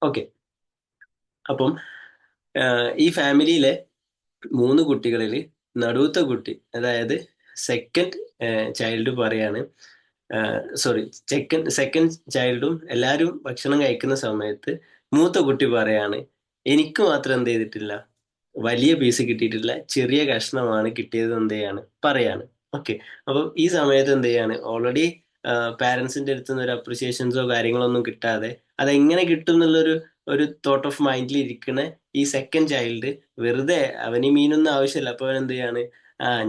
Okay. അപ്പം ഈ ഫാമിലിയിലെ 3 കുട്ടികളിൽ നടുവത്തെ കുട്ടി, അതായത് സെക്കൻഡ് ചൈൽഡ് പറയാണ്, സോറി, സെക്കൻഡ് ചൈൽഡും എല്ലാവരും ഭക്ഷണം കഴിക്കുന്ന സമയത്ത് മൂത്ത കുട്ടി പറയാണ്, എനിക്ക് മാത്രം എന്ത് ചെയ്തിട്ടില്ല, വലിയ പീസ് കിട്ടിയിട്ടില്ല, ചെറിയ കഷ്ണമാണ് കിട്ടിയത്, എന്ത് ചെയ്യാണ് പറയാണ്. ഓക്കെ. അപ്പം ഈ സമയത്ത് എന്ത് ചെയ്യാണ്, ഓൾറെഡി പാരന്റ്സിന്റെ അടുത്ത് നിന്ന് ഒരു അപ്രിസിയേഷൻസോ കാര്യങ്ങളോ ഒന്നും കിട്ടാതെ അതെങ്ങനെ കിട്ടും എന്നുള്ളൊരു ഒരു തോട്ട് ഓഫ് മൈൻഡിൽ ഇരിക്കുന്ന ഈ സെക്കൻഡ് ചൈൽഡ് വെറുതെ, അവന് ഈ മീനൊന്നും ആവശ്യമില്ല, അപ്പൊ അവൻ എന്ത് ചെയ്യാണ്,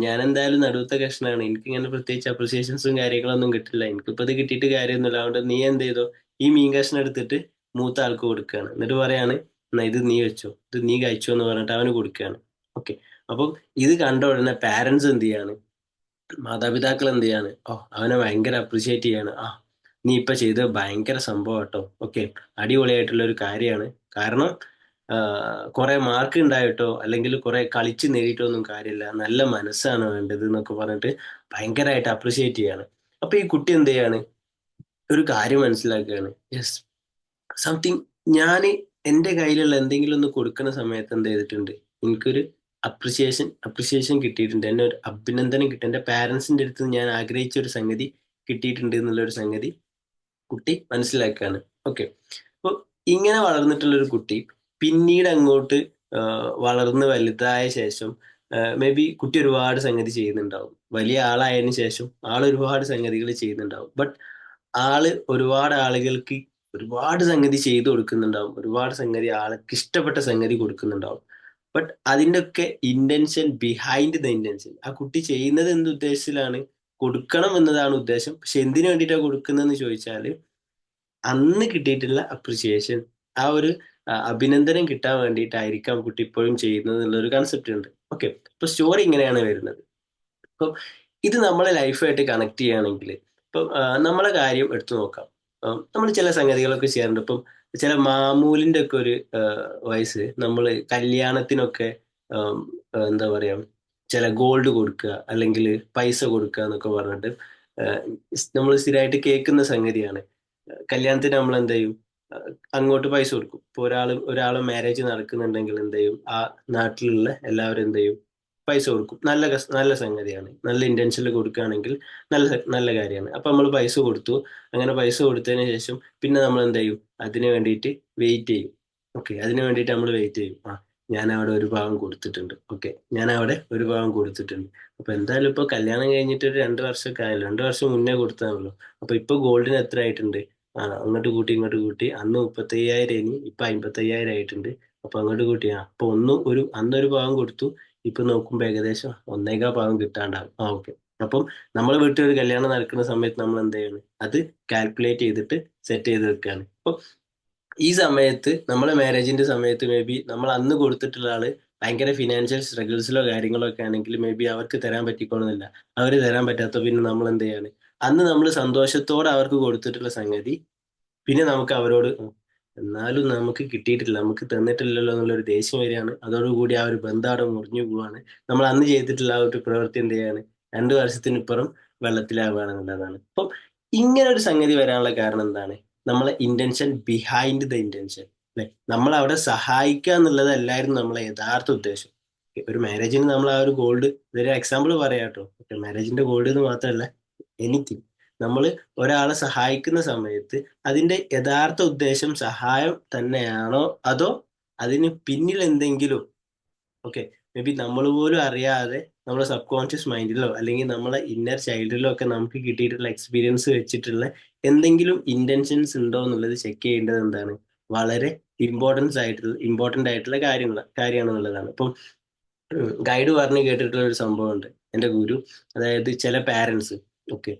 ഞാൻ എന്തായാലും നടുവത്തെ കഷ്ണമാണ്, എനിക്ക് ഇങ്ങനെ പ്രത്യേകിച്ച് അപ്രിസിയേഷൻസും കാര്യങ്ങളൊന്നും കിട്ടില്ല, എനിക്കിപ്പോ ഇത് കിട്ടിയിട്ട് കാര്യമൊന്നുമില്ല, അതുകൊണ്ട് നീ എന്ത് ചെയ്തോ, ഈ മീൻ കഷ്ണം എടുത്തിട്ട് മൂത്ത ആൾക്ക് കൊടുക്കുകയാണ്. എന്നിട്ട് പറയാണ്, എന്നാ ഇത് നീ വെച്ചോ, ഇത് നീ കഴിച്ചോ എന്ന് പറഞ്ഞിട്ട് അവന് കൊടുക്കുകയാണ്. ഓക്കെ. അപ്പം ഇത് കണ്ട ഉടനെ പാരന്റ്സ് എന്ത് ചെയ്യാണ്, മാതാപിതാക്കൾ എന്ത് ചെയ്യാണ്, ഓ അവനെ ഭയങ്കര അപ്രിഷിയേറ്റ് ചെയ്യാണ്. നീ ഇപ്പൊ ചെയ്തത് ഭയങ്കര സംഭവം കേട്ടോ, ഓക്കെ, അടിപൊളിയായിട്ടുള്ള ഒരു കാര്യമാണ്. കാരണം കുറെ മാർക്ക് ഉണ്ടായിട്ടോ അല്ലെങ്കിൽ കുറെ കളിച്ച് നേടിയിട്ടോ ഒന്നും കാര്യമില്ല, നല്ല മനസ്സാണ് വേണ്ടത് എന്നൊക്കെ പറഞ്ഞിട്ട് ഭയങ്കരമായിട്ട് അപ്രിഷിയേറ്റ് ചെയ്യാണ്. അപ്പൊ ഈ കുട്ടി എന്ത് ചെയ്യാണ്, ഒരു കാര്യം മനസ്സിലാക്കുകയാണ്. യെസ്, സംതിങ്, ഞാൻ എൻ്റെ കയ്യിലുള്ള എന്തെങ്കിലും ഒന്ന് കൊടുക്കുന്ന സമയത്ത് എന്ത് ചെയ്തിട്ടുണ്ട്, എനിക്കൊരു അപ്രിസിയേഷൻ കിട്ടിയിട്ടുണ്ട്, എന്നെ ഒരു അഭിനന്ദനം കിട്ടി, എൻ്റെ പാരൻസിന്റെ അടുത്ത് ഞാൻ ആഗ്രഹിച്ച ഒരു സംഗതി കിട്ടിയിട്ടുണ്ട് എന്നുള്ള ഒരു സംഗതി കുട്ടി മനസ്സിലാക്കുകയാണ്. ഓക്കെ. അപ്പോൾ ഇങ്ങനെ വളർന്നിട്ടുള്ള ഒരു കുട്ടി പിന്നീട് അങ്ങോട്ട് വളർന്ന് വലുതായ ശേഷം മേ ബി കുട്ടി ഒരുപാട് സംഗതി ചെയ്യുന്നുണ്ടാവും. വലിയ ആളായതിനു ശേഷം ആൾ ഒരുപാട് സംഗതികൾ ചെയ്യുന്നുണ്ടാവും. ബട്ട് ആള് ഒരുപാട് ആളുകൾക്ക് ഒരുപാട് സംഗതി ചെയ്തു കൊടുക്കുന്നുണ്ടാവും, ഒരുപാട് സംഗതി ആൾക്ക് ഇഷ്ടപ്പെട്ട സംഗതി കൊടുക്കുന്നുണ്ടാവും. ബട്ട് അതിന്റെ ഒക്കെ ഇന്റൻഷൻ, ബിഹൈൻഡ് ദ ഇന്റൻഷൻ, ആ കുട്ടി ചെയ്യുന്നത് എന്ത് ഉദ്ദേശത്തിലാണ്, കൊടുക്കണം എന്നതാണ് ഉദ്ദേശം. പക്ഷെ എന്തിനു വേണ്ടിയിട്ടാണ് കൊടുക്കുന്നതെന്ന് ചോദിച്ചാല് അന്ന് കിട്ടിയിട്ടുള്ള അപ്രിസിയേഷൻ, ആ ഒരു അഭിനന്ദനം കിട്ടാൻ വേണ്ടിയിട്ടായിരിക്കാം കുട്ടി ഇപ്പോഴും ചെയ്യുന്നത് എന്നുള്ളൊരു കൺസെപ്റ്റ് ഉണ്ട്. ഓക്കെ. ഇപ്പൊ സ്റ്റോറി ഇങ്ങനെയാണ് വരുന്നത്. അപ്പം ഇത് നമ്മളെ ലൈഫായിട്ട് കണക്ട് ചെയ്യുകയാണെങ്കിൽ, ഇപ്പം നമ്മളെ കാര്യം എടുത്തു നോക്കാം. നമ്മൾ ചില സംഗതികളൊക്കെ ചെയ്യാറുണ്ട്. ഇപ്പം ചില മാമൂലിന്റെ ഒക്കെ ഒരു വയസ്സ് നമ്മൾ കല്യാണത്തിനൊക്കെ ആം, എന്താ പറയാ, ചില ഗോൾഡ് കൊടുക്കുക അല്ലെങ്കിൽ പൈസ കൊടുക്കുക എന്നൊക്കെ പറഞ്ഞിട്ട് നമ്മൾ സ്ഥിരമായിട്ട് കേൾക്കുന്ന സംഗതിയാണ്. കല്യാണത്തിന് നമ്മൾ എന്ത് ചെയ്യും, അങ്ങോട്ട് പൈസ കൊടുക്കും. ഇപ്പൊ ഒരാള് മാരേജ് നടക്കുന്നുണ്ടെങ്കിൽ എന്ത് ചെയ്യും, ആ നാട്ടിലുള്ള എല്ലാവരും എന്ത് ചെയ്യും, പൈസ കൊടുക്കും. നല്ല സംഗതിയാണ്, നല്ല ഇന്റൻഷനിൽ കൊടുക്കുകയാണെങ്കിൽ നല്ല കാര്യമാണ്. അപ്പൊ നമ്മൾ പൈസ കൊടുത്തു. അങ്ങനെ പൈസ കൊടുത്തതിന് ശേഷം പിന്നെ നമ്മൾ എന്ത് ചെയ്യും, അതിന് വേണ്ടിയിട്ട് വെയിറ്റ് ചെയ്യും. ഓക്കെ, അതിന് വേണ്ടിയിട്ട് നമ്മൾ വെയിറ്റ് ചെയ്യും. ഞാൻ അവിടെ ഒരു ഭാഗം കൊടുത്തിട്ടുണ്ട്, ഓക്കെ, ഞാൻ അവിടെ ഒരു ഭാഗം കൊടുത്തിട്ടുണ്ട്. അപ്പൊ എന്തായാലും ഇപ്പൊ കല്യാണം കഴിഞ്ഞിട്ട് ഒരു 2 വർഷമൊക്കെ ആയല്ലോ, 2 വർഷം മുന്നേ കൊടുത്താണല്ലോ. അപ്പൊ ഇപ്പൊ ഗോൾഡിന് എത്ര ആയിട്ടുണ്ട്, അങ്ങോട്ട് കൂട്ടി ഇങ്ങോട്ട് കൂട്ടി, അന്ന് 35,000 ഇനി ഇപ്പൊ 55,000 ആയിട്ടുണ്ട്. അപ്പൊ അങ്ങോട്ട് കൂട്ടി, അപ്പൊ അന്നൊരു ഭാഗം കൊടുത്തു, ഇപ്പൊ നോക്കുമ്പോ ഏകദേശം ഒന്നേകാ ഭാഗം കിട്ടാണ്ടാവും. ഓക്കെ. അപ്പം നമ്മൾ വീട്ടിൽ ഒരു കല്യാണം നടക്കുന്ന സമയത്ത് നമ്മൾ എന്ത് ചെയ്യാണ്, അത് കാൽക്കുലേറ്റ് ചെയ്തിട്ട് സെറ്റ് ചെയ്ത് വെക്കുകയാണ്. അപ്പൊ ഈ സമയത്ത് നമ്മളെ മാരേജിന്റെ സമയത്ത് മേ ബി നമ്മൾ അന്ന് കൊടുത്തിട്ടുള്ള ആള് ഭയങ്കര ഫിനാൻഷ്യൽ സ്ട്രഗിൾസിലോ കാര്യങ്ങളോ ഒക്കെ ആണെങ്കിൽ മേ ബി അവർക്ക് തരാൻ പറ്റിക്കോണമെന്നില്ല. അവര് തരാൻ പറ്റാത്ത പിന്നെ നമ്മൾ എന്ത് ചെയ്യാണ്, അന്ന് നമ്മൾ സന്തോഷത്തോടെ അവർക്ക് കൊടുത്തിട്ടുള്ള സംഗതി പിന്നെ നമുക്ക് അവരോട് എന്നാലും നമുക്ക് കിട്ടിയിട്ടില്ല, നമുക്ക് തന്നിട്ടില്ലല്ലോ എന്നുള്ളൊരു ദേഷ്യം വരികയാണ്. അതോടുകൂടി ആ ഒരു ബന്ധം അവിടെ മുറിഞ്ഞു പോവാണ്. നമ്മൾ അന്ന് ചെയ്തിട്ടുള്ള ആ ഒരു പ്രവൃത്തി എന്ത് ചെയ്യാണ്, 2 വർഷത്തിനിപ്പുറം വെള്ളത്തിലാവുകയാണ് എന്നുള്ളതാണ്. അപ്പം ഇങ്ങനെ ഒരു സംഗതി വരാനുള്ള കാരണം എന്താണ്, നമ്മളെ ഇന്റൻഷൻ, ബിഹൈൻഡ് ദ ഇന്റൻഷൻ, അല്ലെ? നമ്മൾ അവിടെ സഹായിക്കുക എന്നുള്ളതല്ലായിരുന്നു നമ്മളെ യഥാർത്ഥ ഉദ്ദേശം. ഒരു മാരേജിന് നമ്മൾ ആ ഒരു ഗോൾഡ്, ഇതൊരു എക്സാമ്പിൾ പറയാം കേട്ടോ, മാരേജിന്റെ ഗോൾഡ് എന്ന് മാത്രമല്ല, എനിത്തിങ്, നമ്മൾ ഒരാളെ സഹായിക്കുന്ന സമയത്ത് അതിന്റെ യഥാർത്ഥ ഉദ്ദേശം സഹായം തന്നെയാണോ, അതോ അതിന് പിന്നിൽ എന്തെങ്കിലും, ഓക്കെ, മേ ബി നമ്മൾ പോലും അറിയാതെ നമ്മുടെ സബ് കോൺഷ്യസ് മൈൻഡിലോ അല്ലെങ്കിൽ നമ്മളെ ഇന്നർ ചൈൽഡിലോ ഒക്കെ നമുക്ക് കിട്ടിയിട്ടുള്ള എക്സ്പീരിയൻസ് വെച്ചിട്ടുള്ള എന്തെങ്കിലും ഇന്റൻഷൻസ് ഉണ്ടോ എന്നുള്ളത് ചെക്ക് ചെയ്യേണ്ടത് എന്താണ്, വളരെ ഇമ്പോർട്ടന്റ് ആയിട്ടുള്ള കാര്യമാണെന്നുള്ളതാണ്. ഇപ്പം ഗൈഡ് പറഞ്ഞ് കേട്ടിട്ടുള്ള ഒരു സംഭവമുണ്ട്, എൻ്റെ ഗുരു. അതായത് ചില പാരൻസ്, ഓക്കെ,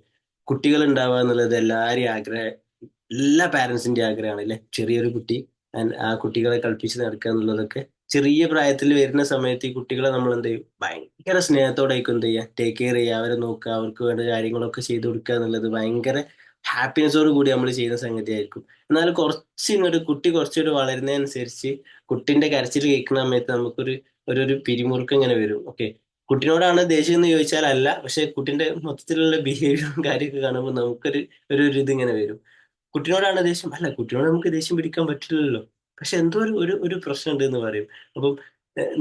കുട്ടികൾ ഉണ്ടാവുക എന്നുള്ളത് എല്ലാ പാരൻസിന്റെ ആഗ്രഹമാണ്, അല്ലെ? ചെറിയൊരു കുട്ടി and ആ കുട്ടികളെ കളിപ്പിച്ച് നടക്കുക എന്നുള്ളതൊക്കെ, ചെറിയ പ്രായത്തിൽ വരുന്ന സമയത്ത് ഈ കുട്ടികളെ നമ്മൾ എന്ത് ചെയ്യും, ഭയങ്കര സ്നേഹത്തോടെയൊക്കെ എന്ത് ചെയ്യുക, ടേക്ക് കെയർ ചെയ്യുക, അവരെ നോക്കുക, അവർക്ക് വേണ്ട കാര്യങ്ങളൊക്കെ ചെയ്തു കൊടുക്കുക എന്നുള്ളത് ഭയങ്കര ഹാപ്പിനെസ്സോട് കൂടി നമ്മൾ ചെയ്യുന്ന സംഗതിയായിരിക്കും. എന്നാൽ കുട്ടി കുറച്ചുകൂടി വളരുന്നതനുസരിച്ച് കുട്ടിന്റെ കരച്ചിൽ കേൾക്കുന്ന സമയത്ത് നമുക്കൊരു ഒരു പിരിമുറുക്കം ഇങ്ങനെ വരും. ഓക്കെ, കുട്ടിനോടാണ് ദേഷ്യം എന്ന് ചോദിച്ചാൽ അല്ല, പക്ഷെ കുട്ടിന്റെ മൊത്തത്തിലുള്ള ബിഹേവിയറും കാര്യമൊക്കെ കാണുമ്പോൾ നമുക്കൊരു ഒരു ഒരു ഇതിങ്ങനെ വരും. കുട്ടിനോടാണ് ദേഷ്യം, അല്ല, കുട്ടിനോട് നമുക്ക് ദേഷ്യം പിടിക്കാൻ പറ്റില്ലല്ലോ. പക്ഷെ എന്തോ ഒരു പ്രശ്നം ഉണ്ട് എന്ന് പറയും. അപ്പം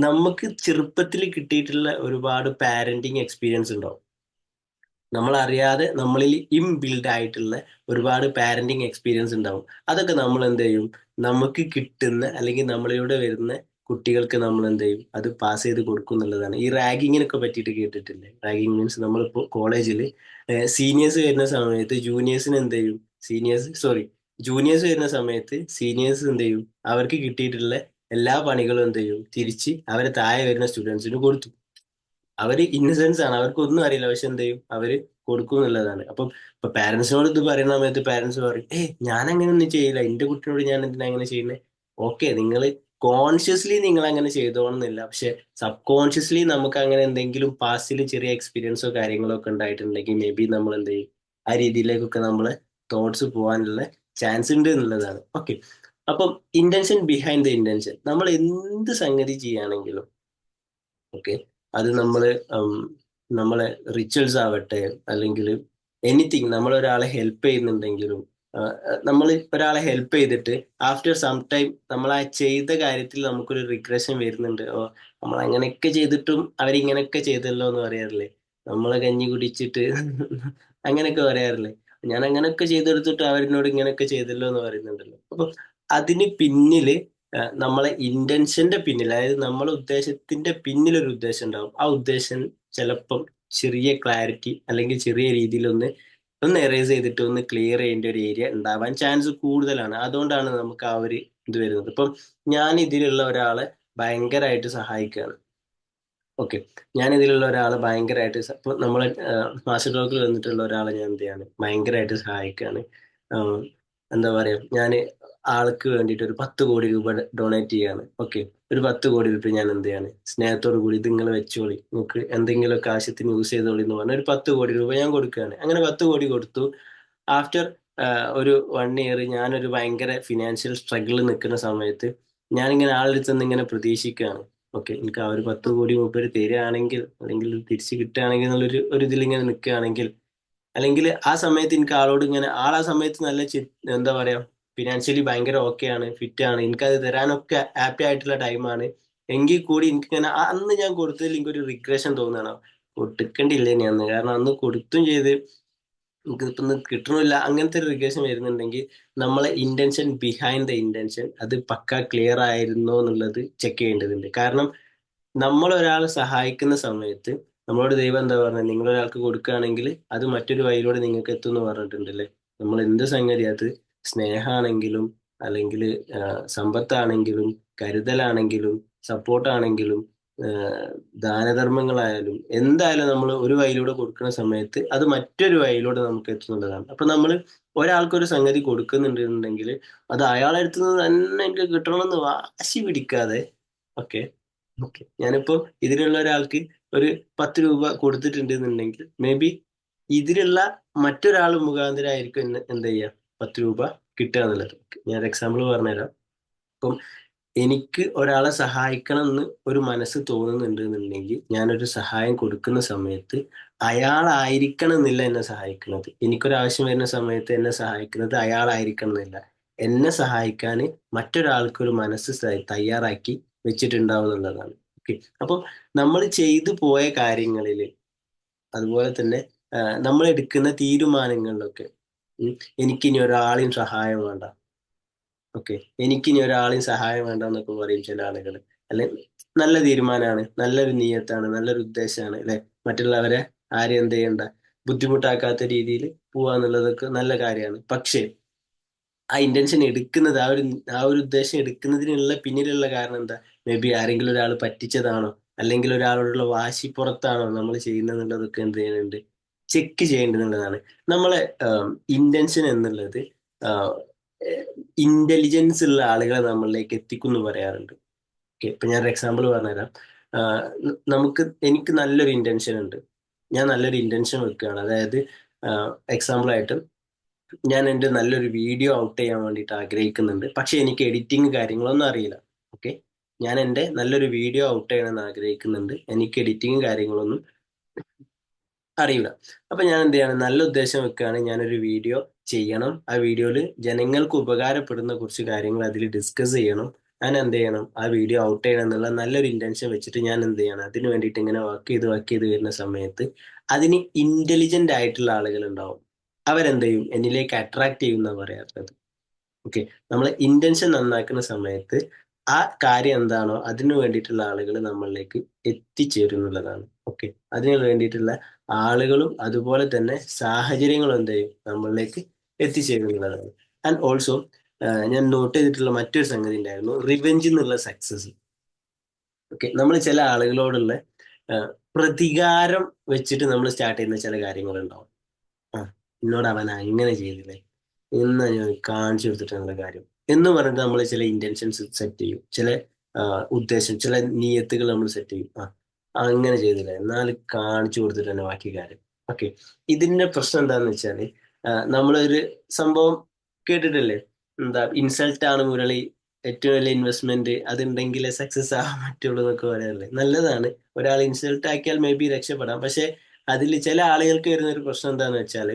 നമുക്ക് ചെറുപ്പത്തിൽ കിട്ടിയിട്ടുള്ള ഒരുപാട് പാരന്റിങ് എക്സ്പീരിയൻസ് ഉണ്ടാവും. നമ്മളറിയാതെ നമ്മളിൽ ഇംബിൽഡ് ആയിട്ടുള്ള ഒരുപാട് പാരന്റിങ് എക്സ്പീരിയൻസ് ഉണ്ടാവും. അതൊക്കെ നമ്മൾ എന്ത് ചെയ്യും, നമുക്ക് കിട്ടുന്ന അല്ലെങ്കിൽ നമ്മളിലൂടെ വരുന്ന കുട്ടികൾക്ക് നമ്മൾ എന്ത് ചെയ്യും, അത് പാസ് ചെയ്ത് കൊടുക്കും എന്നുള്ളതാണ്. ഈ റാഗിങ്ങിനൊക്കെ പറ്റിയിട്ട് കേട്ടിട്ടില്ലേ? റാഗിങ് മീൻസ് നമ്മളിപ്പോൾ കോളേജിൽ സീനിയേഴ്സ് വരുന്ന സമയത്ത് ജൂനിയേഴ്സിന് എന്ത് ചെയ്യും, സീനിയേഴ്സ് സോറി ജൂനിയേഴ്സ് വരുന്ന സമയത്ത് സീനിയേഴ്സ് എന്ത് ചെയ്യും, അവർക്ക് കിട്ടിയിട്ടുള്ള എല്ലാ പണികളും എന്ത് ചെയ്യും, തിരിച്ച് അവരെ താഴെ വരുന്ന സ്റ്റുഡൻസിന് കൊടുത്തു. അവര് ഇന്നസെൻസ് ആണ്, അവർക്ക് ഒന്നും അറിയില്ല, പക്ഷെ എന്ത് ചെയ്യും, അവര് കൊടുക്കും എന്നുള്ളതാണ്. അപ്പം ഇപ്പൊ പാരന്റ്സിനോട് ഇത് പറയുന്ന സമയത്ത് പാരന്റ്സ് പറയും, ഞാൻ അങ്ങനെ ഒന്നും ചെയ്യില്ല, എന്റെ കുട്ടിയോട് ഞാൻ എന്തിനാ അങ്ങനെ ചെയ്യുന്നത്. ഓക്കെ, നിങ്ങൾ കോൺഷ്യസ്ലി നിങ്ങൾ അങ്ങനെ ചെയ്തോണമെന്നില്ല, പക്ഷെ സബ് കോൺഷ്യസ്ലി നമുക്ക് അങ്ങനെ എന്തെങ്കിലും പാസ്റ്റിൽ ചെറിയ എക്സ്പീരിയൻസോ കാര്യങ്ങളോ ഒക്കെ ഉണ്ടായിട്ടുണ്ടെങ്കിൽ മേ ബി നമ്മൾ എന്ത് ചെയ്യും, ആ രീതിയിലേക്കൊക്കെ നമ്മളെ തോട്ട്സ് പോകാനുള്ള ചാൻസ് ഉണ്ട് എന്നുള്ളതാണ്. ഓക്കെ, അപ്പം ഇന്റൻഷൻ ബിഹൈൻഡ് ദ ഇന്റൻഷൻ, നമ്മൾ എന്ത് സംഗതി ചെയ്യുകയാണെങ്കിലും ഓക്കെ, അത് നമ്മളെ റിച്വൽസ് ആവട്ടെ, അല്ലെങ്കിൽ എനിത്തിങ്, നമ്മൾ ഒരാളെ ഹെൽപ്പ് ചെയ്യുന്നുണ്ടെങ്കിലും നമ്മൾ ഒരാളെ ഹെൽപ്പ് ചെയ്തിട്ട് ആഫ്റ്റർ സം ടൈം നമ്മൾ ആ ചെയ്ത കാര്യത്തിൽ നമുക്കൊരു റിഗ്രഷൻ വരുന്നുണ്ട്. ഓ, നമ്മൾ അങ്ങനെയൊക്കെ ചെയ്തിട്ടും അവരിങ്ങനെയൊക്കെ ചെയ്തല്ലോ എന്ന് പറയാറില്ലേ? നമ്മളെ കഞ്ഞി കുടിച്ചിട്ട് അങ്ങനെയൊക്കെ പറയാറില്ലേ? ഞാൻ അങ്ങനെയൊക്കെ ചെയ്തെടുത്തിട്ട് അവരിനോട് ഇങ്ങനെയൊക്കെ ചെയ്തല്ലോ എന്ന് പറയുന്നുണ്ടല്ലോ. അപ്പൊ അതിന് പിന്നില് നമ്മളെ ഇന്റൻഷന്റെ പിന്നിൽ, അതായത് നമ്മളെ ഉദ്ദേശത്തിന്റെ പിന്നിൽ ഒരു ഉദ്ദേശം ഉണ്ടാവും. ആ ഉദ്ദേശം ചിലപ്പം ചെറിയ ക്ലാരിറ്റി അല്ലെങ്കിൽ ചെറിയ രീതിയിൽ ഒന്ന് എറേസ് ചെയ്തിട്ട് ഒന്ന് ക്ലിയർ ചെയ്യേണ്ട ഒരു ഏരിയ ഉണ്ടാവാൻ ചാൻസ് കൂടുതലാണ്. അതുകൊണ്ടാണ് നമുക്ക് ആ ഒരു ഇത് വരുന്നത്. ഇപ്പം ഞാൻ ഇതിലുള്ള ഒരാളെ ഭയങ്കരമായിട്ട് സഹായിക്കുകയാണ്. ഓക്കെ, ഞാൻ ഇതിലുള്ള ഒരാളെ ഭയങ്കരമായിട്ട് ഇപ്പൊ നമ്മളെ മാസ്റ്റർ ക്ലോക്കിൽ വന്നിട്ടുള്ള ഒരാളെ ഞാൻ എന്ത് ചെയ്യാണ്, ഭയങ്കരമായിട്ട് സഹായിക്കുകയാണ്. ആഹ് എന്താ പറയാ, ഞാൻ ആൾക്ക് വേണ്ടിയിട്ട് ഒരു 10 കോടി രൂപ ഡൊണേറ്റ് ചെയ്യാണ്. ഓക്കെ, ഒരു 10 കോടി രൂപ ഞാൻ എന്ത് ചെയ്യാണ്, സ്നേഹത്തോടു കൂടി ഇത് നിങ്ങൾ വെച്ചോളി, നിങ്ങൾക്ക് എന്തെങ്കിലുമൊക്കെ ആവശ്യത്തിന് യൂസ് ചെയ്തോളി എന്ന് പറഞ്ഞ ഒരു 10 കോടി രൂപ ഞാൻ കൊടുക്കുകയാണ്. അങ്ങനെ 10 കോടി കൊടുത്തു. ആഫ്റ്റർ ഒരു 1 ഇയർ ഞാനൊരു ഭയങ്കര ഫിനാൻഷ്യൽ സ്ട്രഗിളിൽ നിൽക്കുന്ന സമയത്ത് ഞാനിങ്ങനെ ആളുടെ അടുത്ത് നിന്ന് ഇങ്ങനെ പ്രതീക്ഷിക്കുകയാണ്. ഓക്കെ, എനിക്ക് ആ ഒരു 10 കോടി മൂപ്പര് തരികയാണെങ്കിൽ, അല്ലെങ്കിൽ തിരിച്ച് കിട്ടുകയാണെങ്കിൽ ഒരു ഇതിലിങ്ങനെ നിൽക്കുകയാണെങ്കിൽ, അല്ലെങ്കിൽ ആ സമയത്ത് എനിക്ക് ആളോട് ഇങ്ങനെ, ആ സമയത്ത് നല്ല എന്താ പറയാ, ഫിനാൻഷ്യലി ഭയങ്കര ഓക്കെ ആണ്, ഫിറ്റ് ആണ്, എനിക്കത് തരാനൊക്കെ ഹാപ്പി ആയിട്ടുള്ള ടൈമാണ്. എങ്കിൽ കൂടി എനിക്കിങ്ങനെ അന്ന് ഞാൻ കൊടുത്തതിൽ എനിക്കൊരു റിഗ്രഷൻ തോന്നുകയാണ്. കൊടുക്കേണ്ടില്ലേ ഇനി അന്ന്, കാരണം അന്ന് കൊടുത്തും ചെയ്ത് നമുക്ക് ഇപ്പൊ കിട്ടണില്ല, അങ്ങനത്തെ ഒരു റിഗ്രഷൻ വരുന്നുണ്ടെങ്കിൽ നമ്മളെ ഇന്റൻഷൻ ബിഹൈൻഡ് ദ ഇന്റൻഷൻ അത് പക്ക ക്ലിയർ ആയിരുന്നോ എന്നുള്ളത് ചെക്ക് ചെയ്യേണ്ടതുണ്ട്. കാരണം നമ്മൾ ഒരാളെ സഹായിക്കുന്ന സമയത്ത് നമ്മളോട് ദൈവം എന്താ പറഞ്ഞത്, നിങ്ങൾ ഒരാൾക്ക് കൊടുക്കുകയാണെങ്കിൽ അത് മറ്റൊരു വഴിയിലൂടെ നിങ്ങൾക്ക് എത്തും എന്ന് പറഞ്ഞിട്ടുണ്ടല്ലേ? നമ്മൾ എന്ത് സംഗതി, അത് സ്നേഹമാണെങ്കിലും അല്ലെങ്കിൽ സമ്പത്താണെങ്കിലും കരുതലാണെങ്കിലും സപ്പോർട്ടാണെങ്കിലും ദാനധർമ്മങ്ങളായാലും എന്തായാലും നമ്മൾ ഒരു വഴിയിലൂടെ കൊടുക്കുന്ന സമയത്ത് അത് മറ്റൊരു വഴിയിലൂടെ നമുക്ക് എത്തുന്നുള്ളതാണ്. അപ്പൊ നമ്മൾ ഒരാൾക്കൊരു സംഗതി കൊടുക്കുന്നുണ്ടെന്നുണ്ടെങ്കിൽ അത് അയാളെ അടുത്ത് നിന്ന് തന്നെ എനിക്ക് കിട്ടണമെന്ന് വാശി പിടിക്കാതെ, ഓക്കെ ഓക്കെ, ഞാനിപ്പോ ഇതിലുള്ള ഒരാൾക്ക് ഒരു 10 രൂപ കൊടുത്തിട്ടുണ്ട് എന്നുണ്ടെങ്കിൽ മേ ബി ഇതിലുള്ള മറ്റൊരാൾ മുഖാന്തരമായിരിക്കും എന്ത് ചെയ്യുക, 10 രൂപ കിട്ടുക എന്നുള്ളത്. ഞാൻ എക്സാമ്പിൾ പറഞ്ഞുതരാം. ഇപ്പം എനിക്ക് ഒരാളെ സഹായിക്കണം എന്ന് ഒരു മനസ്സ് തോന്നുന്നുണ്ട് എന്നുണ്ടെങ്കിൽ ഞാനൊരു സഹായം കൊടുക്കുന്ന സമയത്ത് അയാളായിരിക്കണം എന്നില്ല എന്നെ സഹായിക്കുന്നത്. എനിക്കൊരാവശ്യം വരുന്ന സമയത്ത് എന്നെ സഹായിക്കുന്നത് അയാളായിരിക്കണം എന്നില്ല. എന്നെ സഹായിക്കാൻ മറ്റൊരാൾക്ക് ഒരു മനസ്സ് തയ്യാറാക്കി വെച്ചിട്ടുണ്ടാവും എന്നുള്ളതാണ്. ഓക്കെ, അപ്പം നമ്മൾ ചെയ്തു പോയ കാര്യങ്ങളിൽ, അതുപോലെ തന്നെ നമ്മൾ എടുക്കുന്ന തീരുമാനങ്ങളിലൊക്കെ എനിക്കിനി ഒരാളെയും സഹായം വേണ്ട. ഓക്കെ, എനിക്കിനി ഒരാളെയും സഹായം വേണ്ട എന്നൊക്കെ പറയും ചില ആളുകൾ. അല്ലെ, നല്ല തീരുമാനമാണ്, നല്ലൊരു നീയത്താണ്, നല്ലൊരു ഉദ്ദേശമാണ് അല്ലെ, മറ്റുള്ളവരെ ആരും എന്ത് ചെയ്യണ്ട, ബുദ്ധിമുട്ടാക്കാത്ത രീതിയിൽ പോവാന്നുള്ളതൊക്കെ നല്ല കാര്യമാണ്. പക്ഷേ ആ ഇന്റൻഷൻ എടുക്കുന്നത്, ആ ഒരു ഉദ്ദേശം എടുക്കുന്നതിനുള്ള പിന്നിലുള്ള കാരണം എന്താ? മേ ബി ആരെങ്കിലും ഒരാൾ പറ്റിച്ചതാണോ, അല്ലെങ്കിൽ ഒരാളോടുള്ള വാശിപ്പുറത്താണോ നമ്മൾ ചെയ്യുന്നതെന്നുള്ളതൊക്കെ എന്ത് ചെയ്യുന്നുണ്ട്, ചെക്ക് ചെയ്യേണ്ടതുള്ളതാണ്. നമ്മളെ ഇന്റൻഷൻ എന്നുള്ളത് ഇന്റലിജൻസ് ഉള്ള ആളുകളെ നമ്മളിലേക്ക് എത്തിക്കും എന്ന് പറയാറുണ്ട്. ഓക്കെ, ഇപ്പൊ ഞാൻ ഒരു എക്സാമ്പിൾ പറഞ്ഞുതരാം. എനിക്ക് നല്ലൊരു ഇന്റൻഷൻ ഉണ്ട്, ഞാൻ നല്ലൊരു ഇന്റൻഷൻ വെക്കുകയാണ്. അതായത് എക്സാമ്പിൾ ആയിട്ട് ഞാൻ എൻ്റെ നല്ലൊരു വീഡിയോ ഔട്ട് ചെയ്യാൻ വേണ്ടിയിട്ട് ആഗ്രഹിക്കുന്നുണ്ട്, പക്ഷെ എനിക്ക് എഡിറ്റിംഗ് കാര്യങ്ങളൊന്നും അറിയില്ല. ഓക്കെ, ഞാൻ എൻ്റെ നല്ലൊരു വീഡിയോ ഔട്ട് ചെയ്യണമെന്ന് ആഗ്രഹിക്കുന്നുണ്ട്, എനിക്ക് എഡിറ്റിംഗ് കാര്യങ്ങളൊന്നും അറിയില്ല. അപ്പൊ ഞാൻ എന്ത് ചെയ്യണം, നല്ല ഉദ്ദേശം വെക്കുകയാണ്, ഞാനൊരു വീഡിയോ ചെയ്യണം, ആ വീഡിയോയിൽ ജനങ്ങൾക്ക് ഉപകാരപ്പെടുന്ന കുറച്ച് കാര്യങ്ങൾ അതിൽ ഡിസ്കസ് ചെയ്യണം, ഞാൻ എന്ത് ചെയ്യണം, ആ വീഡിയോ ഔട്ട് ചെയ്യണം എന്നുള്ള നല്ലൊരു ഇന്റൻഷൻ വെച്ചിട്ട് ഞാൻ എന്ത് ചെയ്യണം, അതിന് വേണ്ടിയിട്ട് ഇങ്ങനെ വർക്ക് ചെയ്ത് വരുന്ന സമയത്ത് അതിന് ഇന്റലിജന്റ് ആയിട്ടുള്ള ആളുകൾ ഉണ്ടാവും. അവരെന്ത് ചെയ്യും, എന്നിലേക്ക് അട്രാക്ട് ചെയ്യും എന്നാ പറയാറുള്ളത്. ഓക്കെ. നമ്മൾ ഇന്റൻഷൻ നന്നാക്കുന്ന സമയത്ത് ആ കാര്യം എന്താണോ അതിനു വേണ്ടിയിട്ടുള്ള ആളുകൾ നമ്മളിലേക്ക് എത്തിച്ചേരും എന്നുള്ളതാണ്. ഓക്കെ. അതിനു വേണ്ടിയിട്ടുള്ള ആളുകളും അതുപോലെ തന്നെ സാഹചര്യങ്ങളും എന്ത് ചെയ്യും, നമ്മളിലേക്ക് എത്തിച്ചേരും എന്നുള്ളതാണ്. ആൻഡ് ഓൾസോ ഞാൻ നോട്ട് ചെയ്തിട്ടുള്ള മറ്റൊരു സംഗതി ഉണ്ടായിരുന്നു, റിവെഞ്ച് എന്നുള്ള സക്സസ്. ഓക്കെ. നമ്മൾ ചില ആളുകളോടുള്ള ആ, പ്രതികാരം വെച്ചിട്ട് നമ്മൾ സ്റ്റാർട്ട് ചെയ്യുന്ന ചില കാര്യങ്ങളുണ്ടാവും. ആ, എന്നോട് അവൻ അങ്ങനെ ചെയ്തില്ലേ, എന്നാ ഞാൻ കാണിച്ചു കൊടുത്തിട്ടുള്ള കാര്യം എന്ന് പറഞ്ഞിട്ട് നമ്മൾ ചില ഇന്റൻഷൻസ് സെറ്റ് ചെയ്യും, ചില ആ, ഉദ്ദേശം, ചില നിയത്തുകൾ നമ്മൾ സെറ്റ് ചെയ്യും. ആ, അങ്ങനെ ചെയ്തില്ല, എന്നാൽ കാണിച്ചു കൊടുത്തിട്ട് തന്നെ ബാക്കി കാര്യം. ഓക്കെ. ഇതിന്റെ പ്രശ്നം എന്താന്ന് വെച്ചാല് നമ്മളൊരു സംഭവം കേട്ടിട്ടില്ലേ, എന്താ ഇൻസൾട്ട് ആണ് മുരളി ഏറ്റവും വലിയ ഇൻവെസ്റ്റ്മെന്റ്, അതുണ്ടെങ്കിലേ സക്സസ് ആവാൻ പറ്റുള്ളൂ എന്നൊക്കെ പറയാറില്ലേ. നല്ലതാണ്, ഒരാൾ ഇൻസൾട്ട് ആക്കിയാൽ മേ ബി രക്ഷപ്പെടാം. പക്ഷെ അതിൽ ചില ആളുകൾക്ക് വരുന്ന ഒരു പ്രശ്നം എന്താന്ന് വെച്ചാൽ,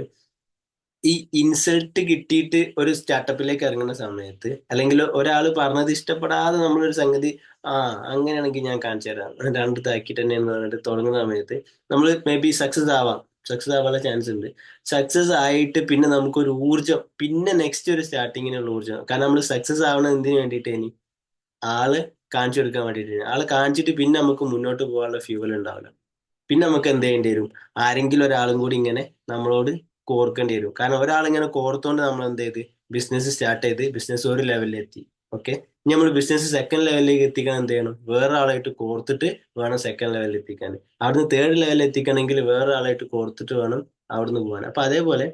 ഈ ഇൻസൾട്ട് കിട്ടിയിട്ട് ഒരു സ്റ്റാർട്ടപ്പിലേക്ക് ഇറങ്ങുന്ന സമയത്ത്, അല്ലെങ്കിൽ ഒരാൾ പറഞ്ഞത് ഇഷ്ടപ്പെടാതെ നമ്മളൊരു സംഗതി, ആ അങ്ങനെയാണെങ്കിൽ ഞാൻ കാണിച്ചു തരാം, രണ്ട് താക്കിയിട്ട് തന്നെ എന്ന് പറഞ്ഞിട്ട് തുടങ്ങുന്ന സമയത്ത് നമ്മൾ മേ ബി സക്സസ് ആവാനുള്ള ചാൻസ് ഉണ്ട്. സക്സസ് ആയിട്ട് പിന്നെ നമുക്കൊരു ഊർജം, പിന്നെ നെക്സ്റ്റ് ഒരു സ്റ്റാർട്ടിങ്ങിനുള്ള ഊർജം, കാരണം നമ്മൾ സക്സസ് ആവണത് എന്തിനു വേണ്ടിയിട്ട്, ഇനി ആള് കാണിച്ചു കൊടുക്കാൻ വേണ്ടിയിട്ട്. ആള് കാണിച്ചിട്ട് പിന്നെ നമുക്ക് മുന്നോട്ട് പോകാനുള്ള ഫ്യൂവൽ ഉണ്ടാവില്ല. പിന്നെ നമുക്ക് എന്ത് ചെയ്യേണ്ടി വരും, ആരെങ്കിലും ഒരാളും കൂടി ഇങ്ങനെ നമ്മളോട് കോർക്കേണ്ടി വരും. കാരണം ഒരാൾ ഇങ്ങനെ കോർത്തോണ്ട് നമ്മൾ എന്ത് ചെയ്ത് ബിസിനസ് സ്റ്റാർട്ട് ചെയ്ത് ബിസിനസ് ഒരു ലെവലിൽ എത്തി. ഓക്കെ. ഇനി നമ്മൾ ബിസിനസ് സെക്കൻഡ് ലെവലിലേക്ക് എത്തിക്കാൻ എന്ത് ചെയ്യണം, വേറെ ആളായിട്ട് കോർത്തിട്ട് വേണം സെക്കൻഡ് ലെവലിൽ എത്തിക്കാൻ. അവിടുന്ന് തേർഡ് ലെവലിൽ എത്തിക്കണമെങ്കിൽ വേറെ ആളായിട്ട് കോർത്തിട്ട് വേണം അവിടുന്ന് പോകാൻ. അപ്പൊ അതേപോലെ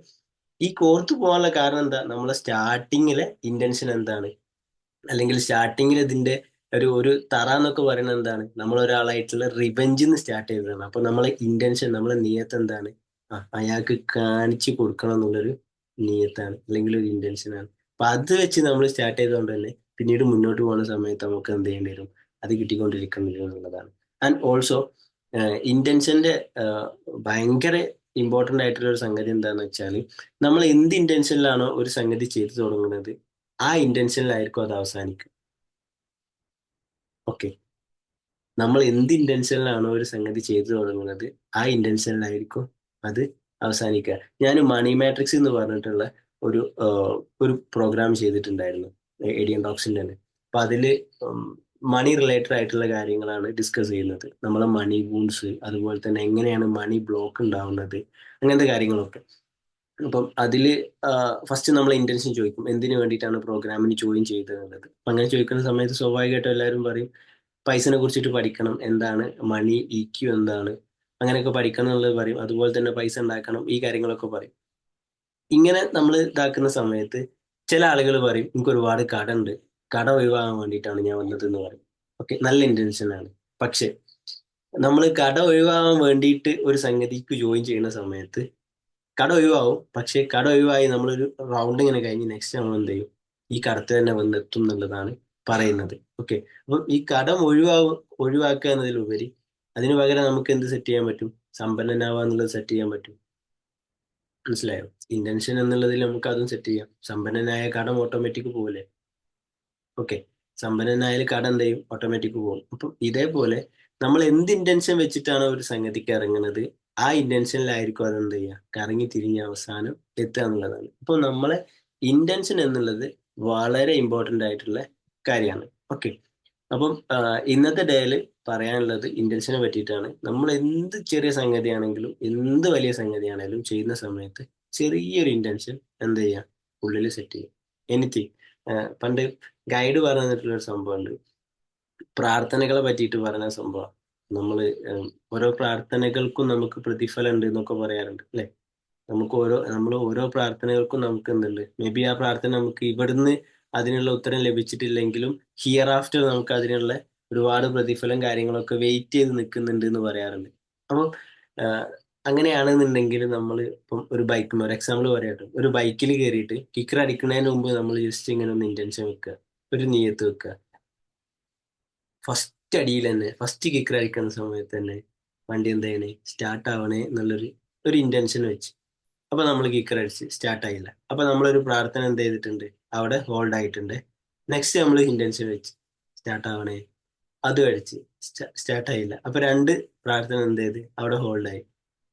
ഈ കോർത്ത് പോകാനുള്ള കാരണം എന്താ, നമ്മളെ സ്റ്റാർട്ടിങ്ങിലെ ഇന്റൻഷൻ എന്താണ്, അല്ലെങ്കിൽ സ്റ്റാർട്ടിങ്ങിൽ ഇതിന്റെ ഒരു ഒരു തറ എന്നൊക്കെ പറയുന്നത് എന്താണ്, നമ്മൾ ഒരാളായിട്ടുള്ള റിവെഞ്ചിന്ന് സ്റ്റാർട്ട് ചെയ്തതാണ്. അപ്പൊ നമ്മളെ ഇന്റൻഷൻ, നമ്മളെ നിയത്ത് എന്താണ്, ആ അയാൾക്ക് കാണിച്ചു കൊടുക്കണം എന്നുള്ളൊരു നിയത്താണ്, അല്ലെങ്കിൽ ഒരു ഇന്റൻഷൻ ആണ്. അപ്പൊ അത് വെച്ച് നമ്മൾ സ്റ്റാർട്ട് ചെയ്തുകൊണ്ട് തന്നെ പിന്നീട് മുന്നോട്ട് പോകുന്ന സമയത്ത് നമുക്ക് എന്ത് ചെയ്യേണ്ടി വരും, അത് കിട്ടിക്കൊണ്ടിരിക്കുന്നില്ല എന്നുള്ളതാണ്. ആൻഡ് ഓൾസോ ഇന്റൻഷന്റെ ഭയങ്കര ഇമ്പോർട്ടന്റ് ആയിട്ടുള്ള ഒരു സംഗതി എന്താണെന്ന് വെച്ചാൽ, നമ്മൾ എന്ത് ഇന്റൻഷനിലാണോ ഒരു സംഗതി ചെയ്തു തുടങ്ങുന്നത്, ആ ഇന്റൻഷനിലായിരിക്കും അത് അവസാനിക്കുക. ഓക്കെ. നമ്മൾ എന്ത് ഇന്റൻഷനിലാണോ ഒരു സംഗതി ചെയ്തു തുടങ്ങുന്നത്, ആ ഇന്റൻഷനിലായിരിക്കും അത് അവസാനിക്കുക. ഞാൻ മണി മാട്രിക്സ് എന്ന് പറഞ്ഞിട്ടുള്ള ഒരു ഒരു പ്രോഗ്രാം ചെയ്തിട്ടുണ്ടായിരുന്നു, എഡിയൻ ടോക്സിന്റെ തന്നെ. അപ്പൊ അതില് മണി റിലേറ്റഡ് ആയിട്ടുള്ള കാര്യങ്ങളാണ് ഡിസ്കസ് ചെയ്യുന്നത്. നമ്മളെ മണി വൂൺസ്, അതുപോലെ തന്നെ എങ്ങനെയാണ് മണി ബ്ലോക്ക് ഉണ്ടാവുന്നത്, അങ്ങനത്തെ കാര്യങ്ങളൊക്കെ. അപ്പം അതില് ഫസ്റ്റ് നമ്മൾ ഇന്റൻഷൻ ചോദിക്കും, എന്തിനു വേണ്ടിയിട്ടാണ് പ്രോഗ്രാമിന് ജോയിൻ ചെയ്തത്. അപ്പൊ അങ്ങനെ ചോദിക്കുന്ന സമയത്ത് സ്വാഭാവികമായിട്ടും എല്ലാവരും പറയും പൈസനെ കുറിച്ചിട്ട് പഠിക്കണം, എന്താണ് മണി, ഇക്യു എന്താണ്, അങ്ങനെയൊക്കെ പഠിക്കണം എന്നുള്ളത് പറയും. അതുപോലെ തന്നെ പൈസ ഉണ്ടാക്കണം, ഈ കാര്യങ്ങളൊക്കെ പറയും. ഇങ്ങനെ നമ്മൾ ഇതാക്കുന്ന സമയത്ത് ചില ആളുകൾ പറയും, എനിക്ക് ഒരുപാട് കടമുണ്ട്, കട ഒഴിവാകാൻ വേണ്ടിയിട്ടാണ് ഞാൻ വന്നത് എന്ന് പറയും. ഓക്കെ, നല്ല ഇന്റൻഷൻ ആണ്. പക്ഷെ നമ്മൾ കട ഒഴിവാകാൻ വേണ്ടിയിട്ട് ഒരു സംഗതിക്ക് ജോയിൻ ചെയ്യുന്ന സമയത്ത് കട ഒഴിവാവും. പക്ഷെ കട ഒഴിവായി നമ്മളൊരു റൗണ്ട് ഇങ്ങനെ കഴിഞ്ഞ് നെക്സ്റ്റ് നമ്മൾ എന്ത് ചെയ്യും, ഈ കടത്തിൽ തന്നെ വന്നെത്തും എന്നുള്ളതാണ് പറയുന്നത്. ഓക്കെ. അപ്പം ഈ കടം ഒഴിവാക്കുക എന്നതിലുപരി അതിനു പകരം നമുക്ക് എന്ത് സെറ്റ് ചെയ്യാൻ പറ്റും, സമ്പന്നനാവുക എന്നുള്ളത് സെറ്റ് ചെയ്യാൻ പറ്റും. മനസ്സിലായോ? ഇന്റൻഷൻ എന്നുള്ളതിൽ നമുക്ക് അതും സെറ്റ് ചെയ്യാം. സമ്പന്നനായ കടം ഓട്ടോമാറ്റിക് പോകില്ലേ. ഓക്കെ. സമ്പന്നനായാൽ കടം എന്ത് ചെയ്യും, ഓട്ടോമാറ്റിക് പോകും. അപ്പം ഇതേപോലെ നമ്മൾ എന്ത് ഇന്റൻഷൻ വെച്ചിട്ടാണ് ഒരു സംഗതിക്ക് ഇറങ്ങുന്നത്, ആ ഇന്റൻഷനിലായിരിക്കും അത് എന്ത് ചെയ്യുക, കറങ്ങി തിരിഞ്ഞ് അവസാനം എത്തുക എന്നുള്ളതാണ്. അപ്പോൾ നമ്മളെ ഇന്റൻഷൻ എന്നുള്ളത് വളരെ ഇമ്പോർട്ടന്റ് ആയിട്ടുള്ള കാര്യമാണ്. ഓക്കെ. അപ്പം ഇന്നത്തെ ഡേയിൽ പറയാനുള്ളത് ഇന്റൻഷനെ പറ്റിയിട്ടാണ്. നമ്മൾ എന്ത് ചെറിയ സംഗതിയാണെങ്കിലും എന്ത് വലിയ സംഗതിയാണെങ്കിലും ചെയ്യുന്ന സമയത്ത് ചെറിയൊരു ഇന്റൻഷൻ എന്ത് ചെയ്യുക, ഉള്ളിൽ സെറ്റ് ചെയ്യും. എനിത്തിങ്. പണ്ട് ഗൈഡ് പറഞ്ഞു തന്നിട്ടുള്ള ഒരു സംഭവമുണ്ട്, പ്രാർത്ഥനകളെ പറ്റിയിട്ട് പറഞ്ഞ സംഭവം. നമ്മള് ഓരോ പ്രാർത്ഥനകൾക്കും നമുക്ക് പ്രതിഫലം ഉണ്ട് എന്നൊക്കെ പറയാറുണ്ട് അല്ലെ. നമ്മൾ ഓരോ പ്രാർത്ഥനകൾക്കും നമുക്ക് എന്തുണ്ട്, മേ ബി ആ പ്രാർത്ഥന നമുക്ക് ഇവിടുന്ന് അതിനുള്ള ഉത്തരം ലഭിച്ചിട്ടില്ലെങ്കിലും ഹിയർ ആഫ്റ്റർ നമുക്ക് അതിനുള്ള ഒരുപാട് പ്രതിഫലം കാര്യങ്ങളൊക്കെ വെയിറ്റ് ചെയ്ത് നിൽക്കുന്നുണ്ട് എന്ന് പറയാറുണ്ട്. അപ്പം ആഹ്, അങ്ങനെയാണെന്നുണ്ടെങ്കിൽ നമ്മൾ ഇപ്പം ഒരു ബൈക്ക്, ഒരു എക്സാമ്പിൾ പറയാട്ടോ, ഒരു ബൈക്കിൽ കയറിയിട്ട് കിക്കർ അടിക്കുന്നതിന് മുമ്പ് നമ്മൾ ജസ്റ്റ് ഇങ്ങനെ ഒന്ന് ഇന്റൻഷൻ വെക്കുക, ഒരു നിയത്ത് വെക്കുക. ഫസ്റ്റ് അടിയിൽ തന്നെ, ഫസ്റ്റ് കിക്കർ അടിക്കുന്ന സമയത്ത് തന്നെ വണ്ടി എന്ത് ചെയ്യണേ, സ്റ്റാർട്ട് ആവണേ എന്നുള്ളൊരു ഒരു ഇന്റൻഷൻ വെച്ച്. അപ്പൊ നമ്മൾ കിക്കർ അടിച്ച് സ്റ്റാർട്ട് ആയില്ല. അപ്പൊ നമ്മളൊരു പ്രാർത്ഥന എന്ത് ചെയ്തിട്ടുണ്ട്, അവിടെ ഹോൾഡ് ആയിട്ടുണ്ട്. നെക്സ്റ്റ് നമ്മൾ ഇന്റൻഷൻ വെച്ച് സ്റ്റാർട്ട് ആവണേ, അത് അടിച്ച് സ്റ്റാർട്ട് ആയില്ല. അപ്പൊ രണ്ട് പ്രാർത്ഥന എന്ത് ചെയ്ത് അവിടെ ഹോൾഡ് ആയി.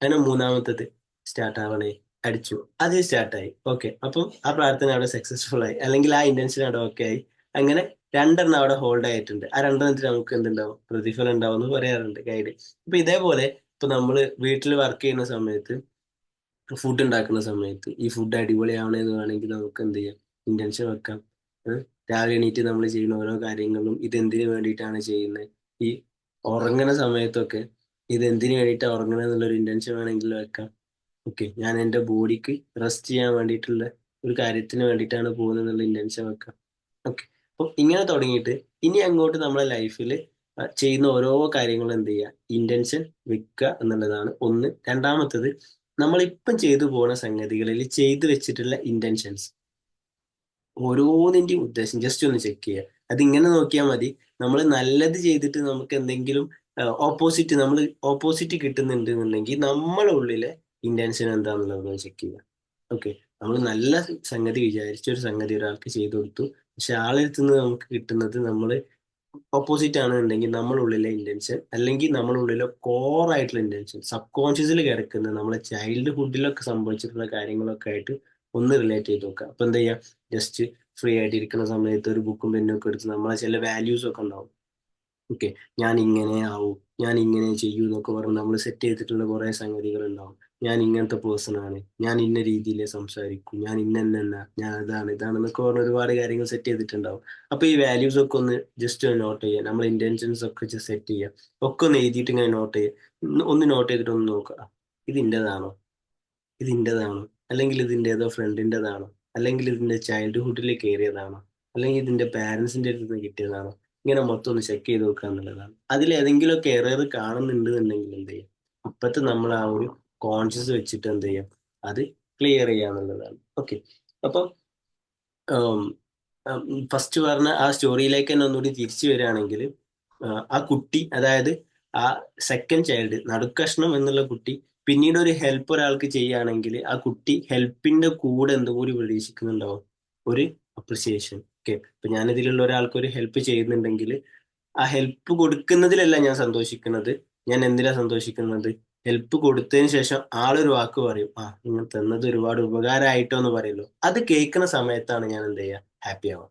അങ്ങനെ മൂന്നാമത്തത് സ്റ്റാർട്ട് ആവണേ, അടിച്ചു, അത് സ്റ്റാർട്ടായി. ഓക്കെ, അപ്പം ആ പ്രാർത്ഥന അവിടെ സക്സസ്ഫുൾ ആയി, അല്ലെങ്കിൽ ആ ഇന്റൻഷൻ അവിടെ ഓക്കെ ആയി. അങ്ങനെ രണ്ടെണ്ണം അവിടെ ഹോൾഡ് ആയിട്ടുണ്ട്. ആ രണ്ടെണ്ണത്തിന് നമുക്ക് എന്തുണ്ടാവും, പ്രതിഫലം ഉണ്ടാവും എന്ന് പറയാറുണ്ട് ഗൈഡ്. അപ്പൊ ഇതേപോലെ ഇപ്പൊ നമ്മള് വീട്ടിൽ വർക്ക് ചെയ്യുന്ന സമയത്ത്, ഫുഡ് ഉണ്ടാക്കുന്ന സമയത്ത് ഈ ഫുഡ് അടിപൊളിയാവണമെന്ന് വേണമെങ്കിൽ നമുക്ക് എന്ത് ചെയ്യാം, ഇന്റൻഷൻ വെക്കാം. രാവിലെ എണീറ്റ് നമ്മൾ ചെയ്യുന്ന ഓരോ കാര്യങ്ങളും ഇതെന്തിനു വേണ്ടിയിട്ടാണ് ചെയ്യുന്നത്, ഈ ഉറങ്ങുന്ന സമയത്തൊക്കെ ഇതെന്തിനു വേണ്ടിയിട്ടാണ് ഉറങ്ങുന്നത് എന്നുള്ളൊരു ഇന്റൻഷൻ വേണമെങ്കിൽ വെക്കാം. ഓക്കെ, ഞാൻ എൻ്റെ ബോഡിക്ക് റെസ്റ്റ് ചെയ്യാൻ വേണ്ടിയിട്ടുള്ള ഒരു കാര്യത്തിന് വേണ്ടിയിട്ടാണ് പോകുന്നത് എന്നുള്ള ഇന്റൻഷൻ വെക്കാം. ഓക്കെ, അപ്പോൾ ഇങ്ങനെ തുടങ്ങിയിട്ട് ഇനി അങ്ങോട്ട് നമ്മളെ ലൈഫിൽ ചെയ്യുന്ന ഓരോ കാര്യങ്ങളും എന്ത് ചെയ്യുക, ഇന്റൻഷൻ വെക്കുക എന്നുള്ളതാണ് ഒന്ന്. രണ്ടാമത്തത്, നമ്മളിപ്പം ചെയ്തു പോകുന്ന സംഗതികളിൽ ചെയ്തു വെച്ചിട്ടുള്ള ഇന്റൻഷൻസ് ഓരോന്നിന്റെയും ഉദ്ദേശം ജസ്റ്റ് ഒന്ന് ചെക്ക് ചെയ്യുക. അതിങ്ങനെ നോക്കിയാൽ മതി. നമ്മൾ നല്ലത് ചെയ്തിട്ട് നമുക്ക് എന്തെങ്കിലും ഓപ്പോസിറ്റ്, നമ്മൾ ഓപ്പോസിറ്റ് കിട്ടുന്നുണ്ട് എന്നുണ്ടെങ്കിൽ നമ്മളെ ഉള്ളിലെ ഇന്റൻഷൻ എന്താണെന്നുള്ളത് ചെക്ക് ചെയ്യുക. ഓക്കെ, നമ്മൾ നല്ല സംഗതി വിചാരിച്ച ഒരു സംഗതി ഒരാൾക്ക് ചെയ്തു കൊടുത്തു, പക്ഷെ ആളെടുത്ത് നിന്ന് നമുക്ക് കിട്ടുന്നത് നമ്മൾ ഓപ്പോസിറ്റ് ആണെന്നുണ്ടെങ്കിൽ നമ്മളുള്ളിലെ ഇന്റൻഷൻ, അല്ലെങ്കിൽ നമ്മളുള്ളിലെ കോർ ആയിട്ടുള്ള ഇന്റൻഷൻ, സബ് കോൺഷ്യസിൽ കിടക്കുന്ന നമ്മളെ ചൈൽഡ്ഹുഡിലൊക്കെ സംഭവിച്ചിട്ടുള്ള കാര്യങ്ങളൊക്കെ ആയിട്ട് ഒന്ന് റിലേറ്റ് ചെയ്ത് നോക്കുക. അപ്പൊ എന്താ ചെയ്യാ, ജസ്റ്റ് ഫ്രീ ആയിട്ട് ഇരിക്കുന്ന സമയത്ത് ഒരു ബുക്കും പെന്നും ഒക്കെ എടുത്ത് നമ്മളെ ചില വാല്യൂസ് ഒക്കെ ഉണ്ടാവും. ഓക്കെ, ഞാൻ ഇങ്ങനെ ആവും, ഞാൻ ഇങ്ങനെ ചെയ്യൂ എന്നൊക്കെ പറഞ്ഞ് നമ്മൾ സെറ്റ് ചെയ്തിട്ടുള്ള കുറെ സംഗതികൾ ഉണ്ടാവും. ഞാൻ ഇങ്ങനത്തെ പേഴ്സൺ ആണ്, ഞാൻ ഇന്ന രീതിയിലേ സംസാരിക്കും, ഞാൻ ഇന്ന, ഞാൻ അതാണ് ഇതാണ് എന്നൊക്കെ പറഞ്ഞ് ഒരുപാട് കാര്യങ്ങൾ സെറ്റ് ചെയ്തിട്ടുണ്ടാവും. അപ്പൊ ഈ വാല്യൂസ് ഒക്കെ ഒന്ന് ജസ്റ്റ് ഒന്ന് നോട്ട് ചെയ്യുക, നമ്മൾ ഇന്റൻഷൻസ് ഒക്കെ സെറ്റ് ചെയ്യുക, ഒക്കെ ഒന്ന് എഴുതിയിട്ട് ഇങ്ങനെ നോട്ട് ചെയ്യുക. ഒന്ന് നോട്ട് ചെയ്തിട്ട് ഒന്ന് നോക്കുക, ഇത് ഇൻ്റെതാണോ, ഇത് ഇൻ്റെതാണോ, അല്ലെങ്കിൽ ഇതിൻ്റെ ഏതോ ഫ്രണ്ടിൻ്റെതാണോ, അല്ലെങ്കിൽ ഇതിന്റെ ചൈൽഡ്ഹുഡിൽ കയറിയതാണോ, അല്ലെങ്കിൽ ഇതിന്റെ പാരന്റ്സിന്റെ അടുത്ത് നിന്ന് കിട്ടിയതാണോ. ഇങ്ങനെ മൊത്തം ഒന്ന് ചെക്ക് ചെയ്ത് നോക്കുക എന്നുള്ളതാണ്. അതിൽ ഏതെങ്കിലുമൊക്കെ എറർ കാണുന്നുണ്ട് എന്നുണ്ടെങ്കിൽ എന്ത് ചെയ്യാം, ഇപ്പത്തെ നമ്മൾ ആ ഒരു കോൺഷ്യസ് വെച്ചിട്ട് എന്ത് ചെയ്യാം, അത് ക്ലിയർ ചെയ്യുക എന്നുള്ളതാണ്. ഓക്കെ, അപ്പം ഫസ്റ്റ് പറഞ്ഞ ആ സ്റ്റോറിയിലേക്ക് തന്നെ ഒന്നുകൂടി തിരിച്ചു വരികയാണെങ്കിൽ, ആ കുട്ടി, അതായത് ആ സെക്കൻഡ് ചൈൽഡ്, നടുക്കഷ്ണം എന്നുള്ള കുട്ടി പിന്നീട് ഒരു ഹെൽപ്പ് ഒരാൾക്ക് ചെയ്യുകയാണെങ്കിൽ ആ കുട്ടി ഹെൽപ്പിന്റെ കൂടെ എന്തും കൂടി പ്രതീക്ഷിക്കുന്നുണ്ടാവും, ഒരു അപ്രിസിയേഷൻ. ഓക്കെ, ഇപ്പൊ ഞാനിതിലുള്ള ഒരാൾക്ക് ഒരു ഹെൽപ്പ് ചെയ്യുന്നുണ്ടെങ്കിൽ ആ ഹെൽപ്പ് കൊടുക്കുന്നതിലല്ല ഞാൻ സന്തോഷിക്കുന്നത്, ഞാൻ എന്തിനാ സന്തോഷിക്കുന്നത്, ഹെൽപ്പ് കൊടുത്തതിന് ശേഷം ആളൊരു വാക്ക് പറയും, ആ നിങ്ങൾ തന്നത് ഒരുപാട് ഉപകാരമായിട്ടോ എന്ന് പറയുമല്ലോ, അത് കേൾക്കുന്ന സമയത്താണ് ഞാൻ എന്ത് ചെയ്യുക, ഹാപ്പി ആവാം.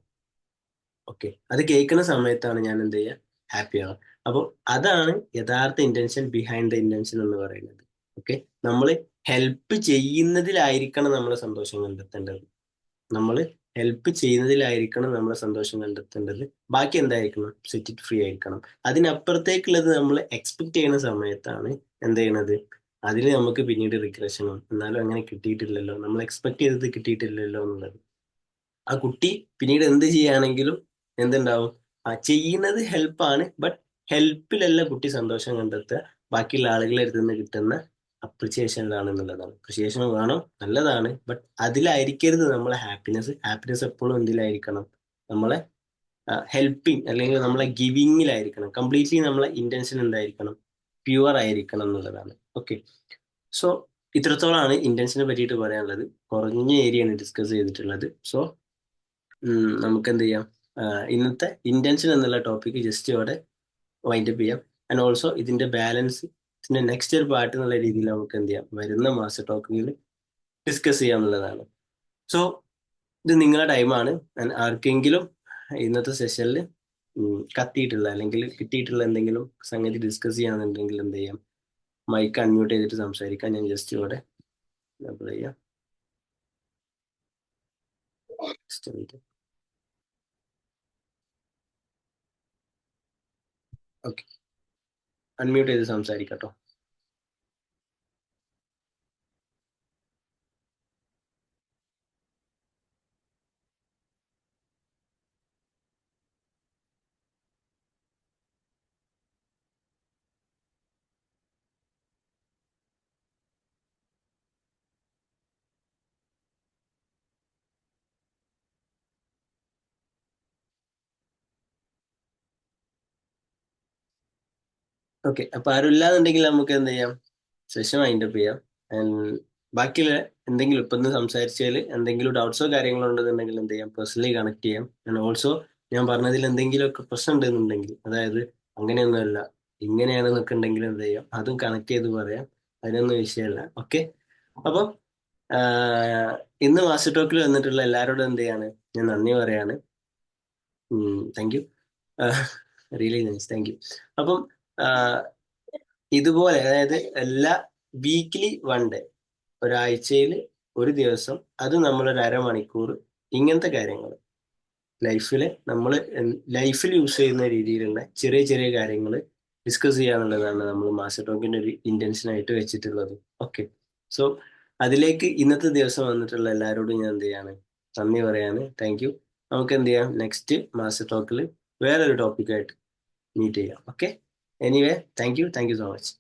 ഓക്കെ, അത് കേൾക്കുന്ന സമയത്താണ് ഞാൻ എന്ത് ചെയ്യുക, ഹാപ്പി ആവാം. അപ്പോൾ അതാണ് യഥാർത്ഥ ഇന്റൻഷൻ, ബിഹൈൻഡ് ദ ഇന്റൻഷൻ എന്ന് പറയുന്നത്. ഓക്കെ, നമ്മൾ ഹെൽപ്പ് ചെയ്യുന്നതിലായിരിക്കണം നമ്മൾ സന്തോഷം കണ്ടെത്തേണ്ടത്. നമ്മൾ ഹെൽപ്പ് ചെയ്യുന്നതിലായിരിക്കണം നമ്മളെ സന്തോഷം കണ്ടെത്തേണ്ടത്. ബാക്കി എന്തായിരിക്കണം, സെറ്റ് ഇറ്റ് ഫ്രീ ആയിരിക്കണം. അതിനപ്പുറത്തേക്കുള്ളത് നമ്മൾ എക്സ്പെക്ട് ചെയ്യുന്ന സമയത്താണ് എന്ത് ചെയ്യണത്, അതിൽ നമുക്ക് പിന്നീട് റിഗ്രഷനും, എന്നാലും അങ്ങനെ കിട്ടിയിട്ടില്ലല്ലോ, നമ്മൾ എക്സ്പെക്ട് ചെയ്തത് കിട്ടിയിട്ടില്ലല്ലോ എന്നുള്ളത്. ആ കുട്ടി പിന്നീട് എന്ത് ചെയ്യുകയാണെങ്കിലും എന്തുണ്ടാവും, ആ ചെയ്യുന്നത് ഹെൽപ്പാണ്, ബട്ട് ഹെൽപ്പിലല്ല കുട്ടി സന്തോഷം കണ്ടെത്തുക, ബാക്കിയുള്ള ആളുകളെ അടുത്ത് നിന്ന് കിട്ടുന്ന അപ്രിസിയേഷനിലാണ് എന്നുള്ളതാണ്. അപ്രിസിയേഷൻ വേണം, നല്ലതാണ്, ബട്ട് അതിലായിരിക്കരുത് നമ്മളെ ഹാപ്പിനെസ്. ഹാപ്പിനെസ് എപ്പോഴും എന്തിലായിരിക്കണം, നമ്മളെ ഹെൽപ്പിംഗ് അല്ലെങ്കിൽ നമ്മളെ ഗിവിങ്ങിലായിരിക്കണം. കംപ്ലീറ്റ്ലി നമ്മളെ ഇന്റൻഷൻ എന്തായിരിക്കണം, പ്യുവർ ആയിരിക്കണം എന്നുള്ളതാണ്. ഓക്കെ, സോ ഇത്രത്തോളമാണ് ഇന്റൻഷനെ പറ്റിയിട്ട് പറയാനുള്ളത്. കുറഞ്ഞ ഏരിയയാണ് ഡിസ്കസ് ചെയ്തിട്ടുള്ളത്. സോ നമുക്ക് എന്ത് ചെയ്യാം, ഇന്നത്തെ ഇന്റൻഷൻ എന്നുള്ള ടോപ്പിക്ക് ജസ്റ്റ് ഇവിടെ വൈൻഡപ്പ് ചെയ്യാം. ആൻഡ് ഓൾസോ ഇതിന്റെ ബാലൻസ്, ഇതിന്റെ നെക്സ്റ്റ് ഒരു പാർട്ട് എന്നുള്ള രീതിയിൽ നമുക്ക് എന്ത് ചെയ്യാം, വരുന്ന മാസ ടോപ്പിക്കിൽ ഡിസ്കസ് ചെയ്യാന്നുള്ളതാണ്. സോ ഇത് നിങ്ങളുടെ ടൈമാണ്. ആർക്കെങ്കിലും ഇന്നത്തെ സെഷനിൽ കത്തിയിട്ടുള്ള അല്ലെങ്കിൽ കിട്ടിയിട്ടുള്ള എന്തെങ്കിലും സംഗതി ഡിസ്കസ് ചെയ്യാന്നുണ്ടെങ്കിൽ എന്ത് ചെയ്യാം, മൈക്ക് അൺമ്യൂട്ട് ചെയ്തിട്ട് സംസാരിക്കാം. ഞാൻ ജസ്റ്റ് ഇവിടെ ചെയ്യാം. ഓക്കെ, അൺമ്യൂട്ട് ചെയ്ത് സംസാരിക്കട്ടോ. ഓക്കെ, അപ്പൊ ആരും ഇല്ലാന്നുണ്ടെങ്കിൽ നമുക്ക് എന്ത് ചെയ്യാം, സെഷൻ വൈൻഡപ്പ് ചെയ്യാം. ബാക്കിയുള്ള എന്തെങ്കിലും ഇപ്പം ഇന്ന് സംസാരിച്ചതിൽ എന്തെങ്കിലും ഡൗട്ട്സോ കാര്യങ്ങളോ ഉണ്ടെന്നുണ്ടെങ്കിൽ എന്ത് ചെയ്യാം, പേഴ്സണലി കണക്ട് ചെയ്യാം. ആൻഡ് ഓൾസോ ഞാൻ പറഞ്ഞതിൽ എന്തെങ്കിലുമൊക്കെ പ്രശ്നം ഉണ്ടെന്നുണ്ടെങ്കിൽ, അതായത് അങ്ങനെയൊന്നുമല്ല ഇങ്ങനെയാണെന്നൊക്കെ ഉണ്ടെങ്കിൽ എന്ത് ചെയ്യാം, അതും കണക്ട് ചെയ്ത് പറയാം. അതിനൊന്നും വിഷയമല്ല. ഓക്കെ. അപ്പം ഇന്ന് മാസ്റ്റർ ടോക്കിൽ വന്നിട്ടുള്ള എല്ലാവരോടും എന്ത് ചെയ്യാണ്, ഞാൻ നന്ദി പറയാണ്. Thank you. Really nice, thank you. അപ്പം ആഹ് ഇതുപോലെ അതായത് എല്ലാ വീക്ക്ലി വൺ ഡേ, ഒരാഴ്ചയിൽ ഒരു ദിവസം, അത് നമ്മളൊരു അരമണിക്കൂർ ഇങ്ങനത്തെ കാര്യങ്ങൾ ലൈഫിൽ യൂസ് ചെയ്യുന്ന രീതിയിലുള്ള ചെറിയ ചെറിയ കാര്യങ്ങൾ ഡിസ്കസ് ചെയ്യാന്നുള്ളതാണ് നമ്മൾ മാസ്റ്റർ ടോക്കിന്റെ ഒരു ഇന്റൻഷൻ ആയിട്ട് വെച്ചിട്ടുള്ളത്. ഓക്കെ. സോ അതിലേക്ക് ഇന്നത്തെ ദിവസം വന്നിട്ടുള്ള എല്ലാവരോടും ഞാൻ എന്ത് ചെയ്യാണ്, നന്ദി പറയാണ്. Thank you. നമുക്ക് എന്ത് ചെയ്യാം, നെക്സ്റ്റ് മാസ്റ്റർ ടോക്കിൽ വേറൊരു ടോപ്പിക്കായിട്ട് മീറ്റ് ചെയ്യാം. Okay. Anyway, thank you so much.